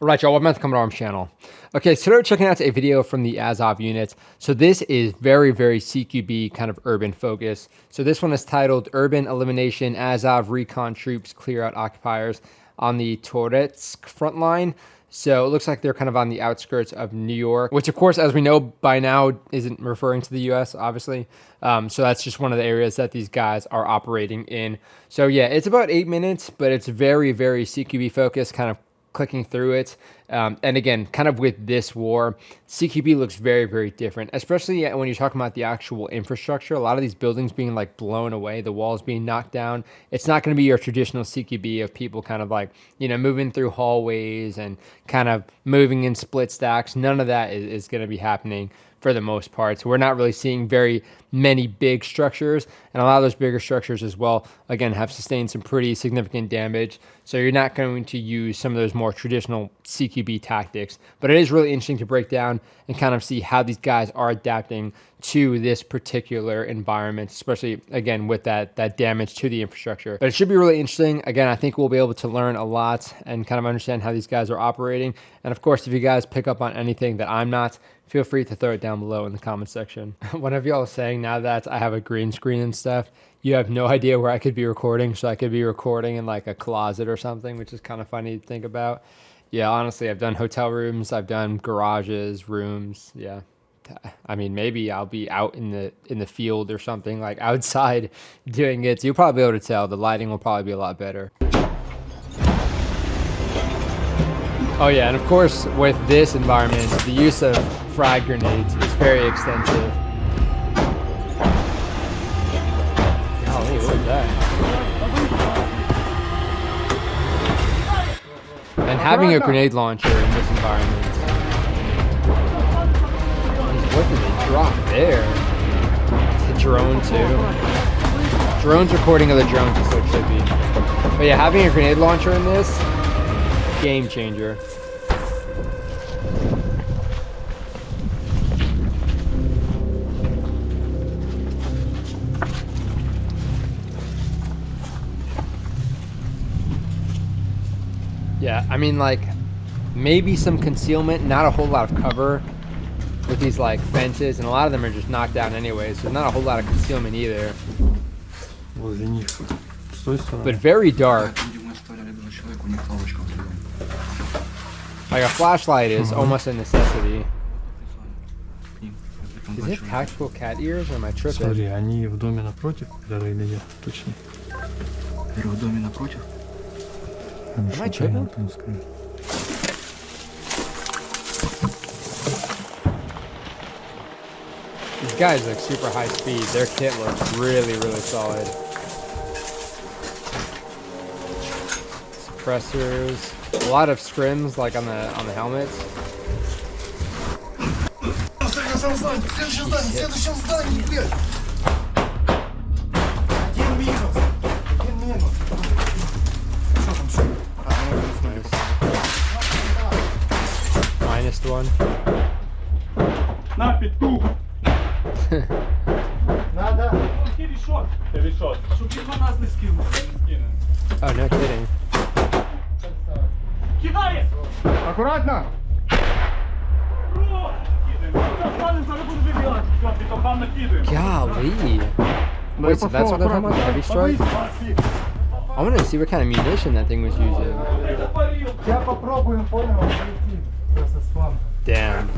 Alright y'all, welcome back to the Combat Arms channel. Okay, so today we're checking out a video from the Azov unit. So this is very CQB kind of urban focus. So this one is titled Urban Elimination Azov Recon Troops Clear Out Occupiers on the Toretsk front line. So it looks like they're kind of on the outskirts of New York, which of course, as we know by now, isn't referring to the US, obviously. So that's just one of the areas that these guys are operating in. So yeah, it's about 8 minutes, but it's very CQB focused, kind of clicking through it. And again, kind of with this war, CQB looks very different, especially when you're talking about the actual infrastructure. A lot of these buildings being like blown away, the walls being knocked down. It's not going to be your traditional CQB of people kind of like, you know, moving through hallways and kind of moving in split stacks. None of that is going to be happening for the most part. So we're not really seeing very many big structures, and a lot of those bigger structures as well, again, have sustained some pretty significant damage. So you're not going to use some of those more traditional CQB tactics, but it is really interesting to break down and kind of see how these guys are adapting to this particular environment, especially again with that damage to the infrastructure. But it should be really interesting. Again, I think we'll be able to learn a lot and kind of understand how these guys are operating. And of course, if you guys pick up on anything that I'm not, feel free to throw it down below in the comment section. One of y'all is saying now that I have a green screen and stuff, you have no idea where I could be recording. So I could be recording in like a closet or something, which is kind of funny to think about. Yeah, honestly, I've done hotel rooms, I've done garages, rooms. Yeah. I mean, maybe I'll be out in the field or something, like outside doing it. So you'll probably be able to tell. The lighting will probably be a lot better. Oh yeah, and of course, with this environment, the use of frag grenades is very extensive. Golly, what was that? And having a grenade launcher in this environment. What did they drop there? It's a drone too. Drones recording other drones is so trippy. But yeah, having a grenade launcher in this, game changer. Yeah, I mean, like, maybe some concealment, not a whole lot of cover with these like fences, and a lot of them are just knocked down anyway, so not a whole lot of concealment either. But very dark. Like a flashlight is almost a necessity. Is it tactical cat ears or am I tripping? Смотри, они в доме напротив, да или нет, точно. В доме напротив? Am I tripping? These guys look super high speed. Their kit looks really solid. Suppressors. A lot of scrims like on the helmets. Minus one. На петух! Надо. Oh, no kidding. Аккуратно! Golly. Wait, so that's what they're talking about? Heavy strike? I wanted to see what kind of munition that thing was using. Damn.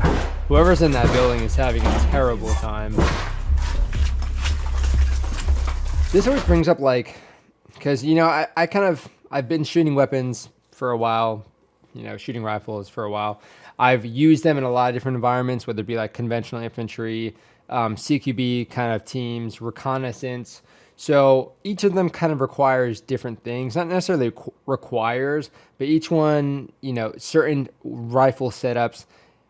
Whoever's in that building is having a terrible time. This always brings up like, because, you know, I've been shooting weapons for a while, you know, shooting rifles for a while. I've used them in a lot of different environments, whether it be like conventional infantry, CQB kind of teams, reconnaissance. So each of them kind of requires different things, not necessarily requires, but each one, you know, certain rifle setups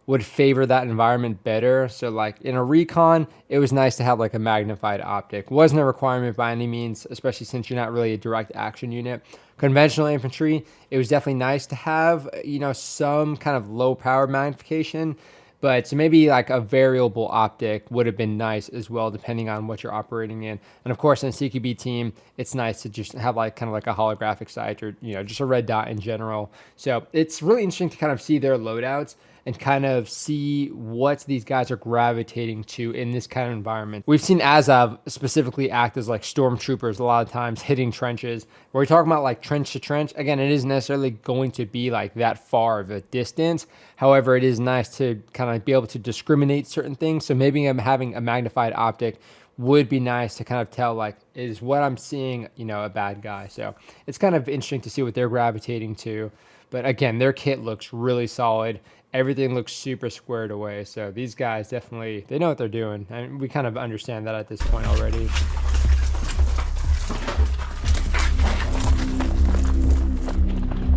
would favor that environment better. So like in a recon, it was nice to have like a magnified optic. Wasn't a requirement by any means, especially since you're not really a direct action unit. Conventional infantry, it was definitely nice to have, you know, some kind of low power magnification. But so maybe like a variable optic would have been nice as well, depending on what you're operating in. And of course, in a CQB team, it's nice to just have like kind of like a holographic sight, or just a red dot in general. So it's really interesting to kind of see their loadouts and kind of see what these guys are gravitating to in this kind of environment. We've seen Azov specifically act as like stormtroopers a lot of times, hitting trenches. Where we're talking about like trench to trench, again, it isn't necessarily going to be like that far of a distance. However, it is nice to kind of be able to discriminate certain things. So maybe I'm having a magnified optic would be nice to kind of tell, like, is what I'm seeing, a bad guy. So it's kind of interesting to see what they're gravitating to. But again, their kit looks really solid. Everything looks super squared away. So these guys definitely, they know what they're doing. And we kind of understand that at this point already.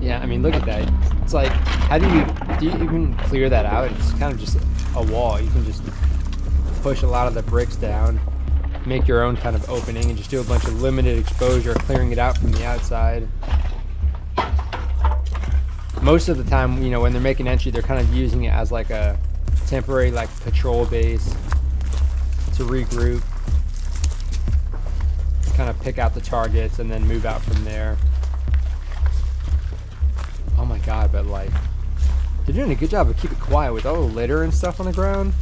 Yeah, I mean, look at that. It's like, how do you even clear that out? It's kind of just a wall. You can just push a lot of the bricks down, make your own kind of opening, and just do a bunch of limited exposure, clearing it out from the outside. Most of the time, when they're making entry, they're kind of using it as like a temporary like patrol base to regroup, kind of pick out the targets, and then move out from there. Oh my god, but like, they're doing a good job of keeping it quiet with all the litter and stuff on the ground.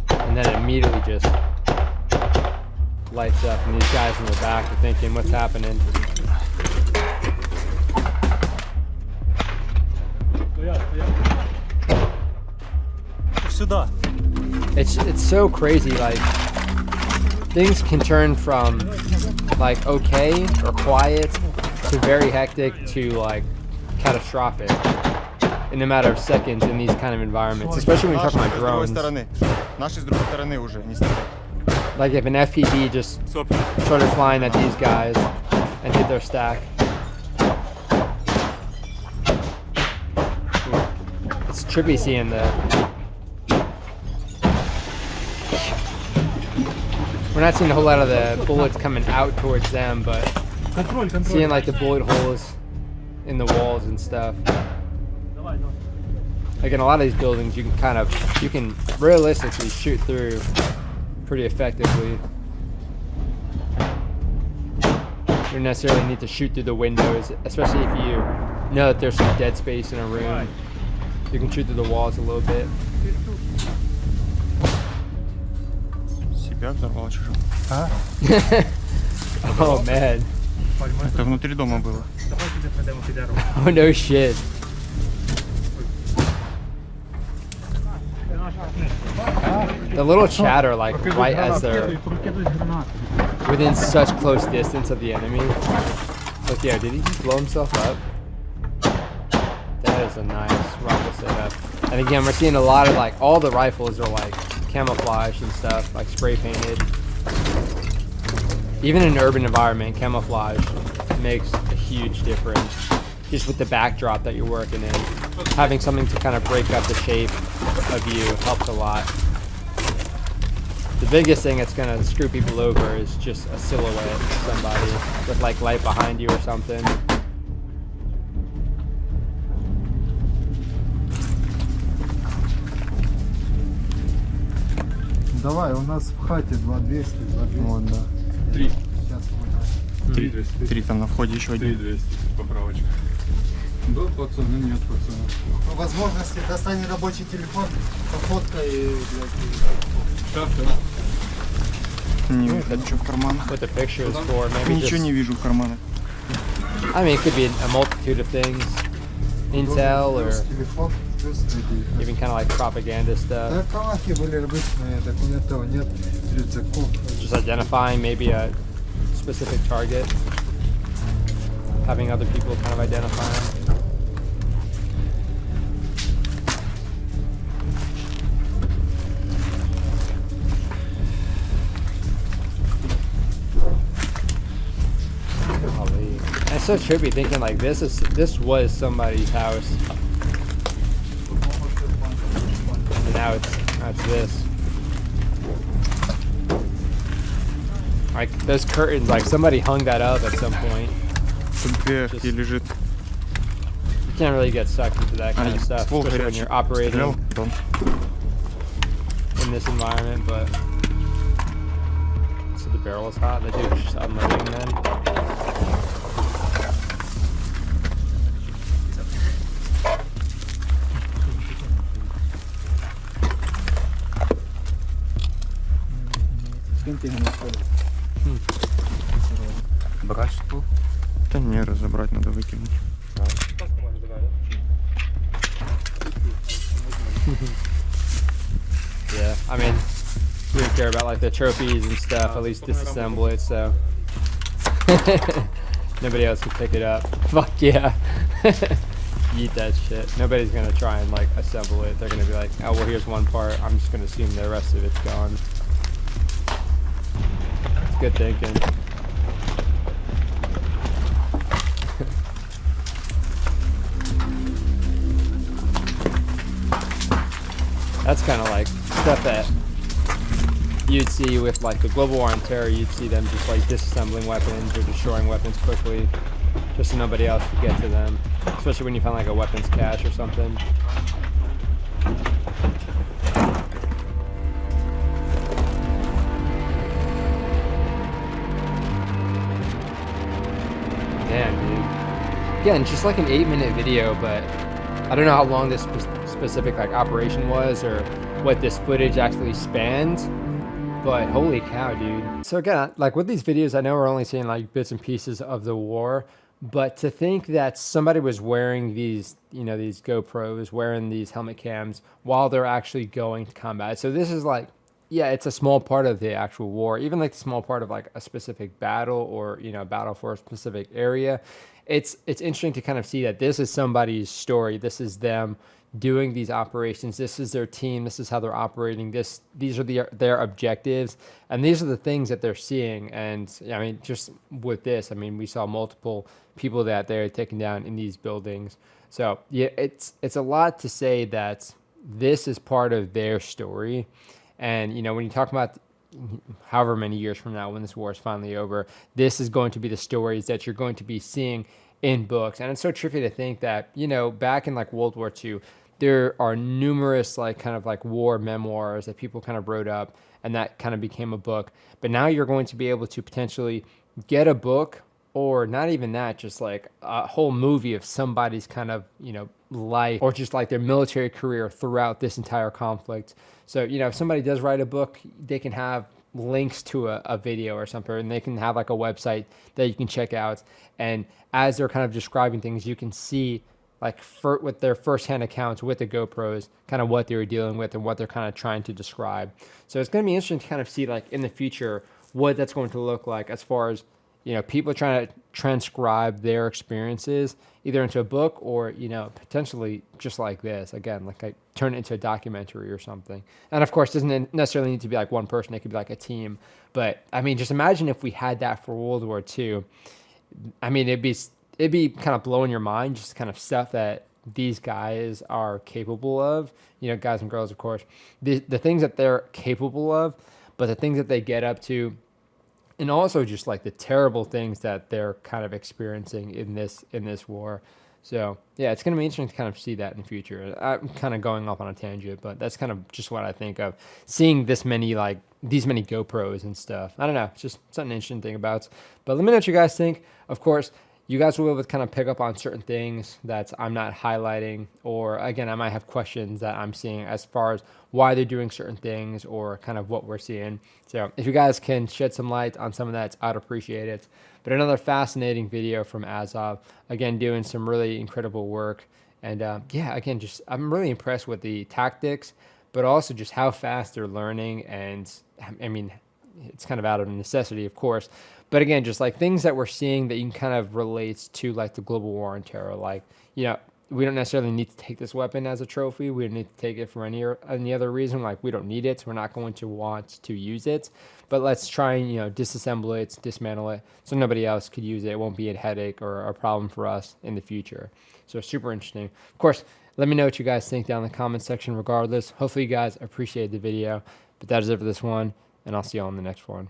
And then it immediately just lights up, and these guys in the back are thinking, what's happening? It's so crazy, like, things can turn from like okay or quiet to very hectic to like catastrophic in a matter of seconds in these kind of environments, especially when you're talking about drones. Like if an FPV just started flying at these guys and hit their stack. It's trippy seeing we're not seeing a whole lot of the bullets coming out towards them, but seeing like the bullet holes in the walls and stuff. Like in a lot of these buildings, you can realistically shoot through pretty effectively. You don't necessarily need to shoot through the windows, especially if you know that there's some dead space in a room. You can shoot through the walls a little bit. Себя взорвал чужим. Oh man. Это внутри дома было. Oh no shit. The little chatter, like right as they're within such close distance of the enemy. Like, yeah, did he just blow himself up? That is a nice rifle setup. And again, we're seeing a lot of like, all the rifles are like camouflage and stuff, like spray painted. Even in an urban environment, camouflage makes a huge difference. Just with the backdrop that you're working in, having something to kind of break up the shape of you helps a lot. The biggest thing that's gonna screw people over is just a silhouette of somebody with like light behind you or something. Давай, у нас в хате 2200, 2200. Вот, да. 3. Сейчас вот. 3200. 3 там на входе еще один. 3200, поправочка. Был пацан, но нет пацана. По возможности достань рабочий телефон, пофоткай, блядь. Шапка. Не вижу ничего в карманах. What the picture is for, maybe Ничего just, не вижу в карманах. I mean, it could be a multitude of things. Intel or Телефон, плюс ID. even kind of like propaganda stuff. Да, калахи были обычные, документов нет, рюкзаков. Just identifying maybe a specific target. Having other people kind of identify them. Golly. And it's so trippy thinking like this was somebody's house. And now it's this. Like those curtains, like somebody hung that up at some point. Тут где лежит. You can't really get sucked into that kind of stuff, ствол especially when горячий. you're operating Стрелял, Дон. in this environment. But so the barrel is hot. The dude's just unloading then. Брать ствол? Да не, разобрать надо выкинуть. Yeah, I mean, we don't care about like the trophies and stuff. At least disassemble it, so nobody else can pick it up. Fuck yeah, eat that shit. Nobody's gonna try and like assemble it. They're gonna be like, oh well, here's one part. I'm just gonna assume the rest of it's gone. It's good thinking. That's kind of like stuff that you'd see with like the global war on terror. You'd see them just like disassembling weapons or destroying weapons quickly, just so nobody else could get to them. Especially when you find like a weapons cache or something. Damn, dude. Again, just like an 8-minute video, but I don't know how long this specific like operation was or what this footage actually spans, but holy cow, dude. So again, like with these videos, I know we're only seeing like bits and pieces of the war, but to think that somebody was wearing these, you know, these GoPros, wearing these helmet cams while they're actually going to combat. So this is like, yeah, it's a small part of the actual war, even like a small part of like a specific battle or, you know, battle for a specific area. It's interesting to kind of see that this is somebody's story. This is them doing these operations. This is their team. This is how they're operating. These are their objectives, and these are the things that they're seeing. And I mean, just with this, I mean, we saw multiple people that they're taking down in these buildings. So yeah, it's a lot to say that this is part of their story. And you know, when you talk about however many years from now, when this war is finally over, this is going to be the stories that you're going to be seeing in books. And it's so trippy to think that, you know, back in like World War II, there are numerous like kind of like war memoirs that people kind of wrote up, and that kind of became a book. But now you're going to be able to potentially get a book, or not even that, just like a whole movie of somebody's kind of, you know, life, or just like their military career throughout this entire conflict. So, you know, if somebody does write a book, they can have links to a video or something, and they can have like a website that you can check out. And as they're kind of describing things, you can see like with their firsthand accounts with the GoPros, kind of what they were dealing with and what they're kind of trying to describe. So it's going to be interesting to kind of see like in the future what that's going to look like, as far as, you know, people trying to transcribe their experiences either into a book or, you know, potentially just like this, again, like turn it into a documentary or something. And of course, it doesn't necessarily need to be like one person. It could be like a team. But I mean, just imagine if we had that for World War II. I mean, it'd be kind of blowing your mind, just kind of stuff that these guys are capable of, you know, guys and girls, of course, the things that they're capable of, but the things that they get up to, and also just like the terrible things that they're kind of experiencing in this war. So yeah, it's going to be interesting to kind of see that in the future. I'm kind of going off on a tangent, but that's kind of just what I think of seeing these many GoPros and stuff. I don't know, it's just something interesting to think about. But let me know what you guys think. Of course, you guys will be able to kind of pick up on certain things that I'm not highlighting, or again, I might have questions that I'm seeing as far as why they're doing certain things or kind of what we're seeing. So if you guys can shed some light on some of that, I'd appreciate it. But another fascinating video from Azov, again, doing some really incredible work. And yeah, again, just I'm really impressed with the tactics, but also just how fast they're learning. And I mean, it's kind of out of necessity, of course. But again, just like things that we're seeing that you can kind of relate to like the global war on terror. Like, you know, we don't necessarily need to take this weapon as a trophy. We don't need to take it for any other reason. Like, we don't need it. So we're not going to want to use it. But let's try and, you know, disassemble it, dismantle it, so nobody else could use it. It won't be a headache or a problem for us in the future. So super interesting. Of course, let me know what you guys think down in the comment section regardless. Hopefully you guys appreciate the video. But that is it for this one, and I'll see you all in the next one.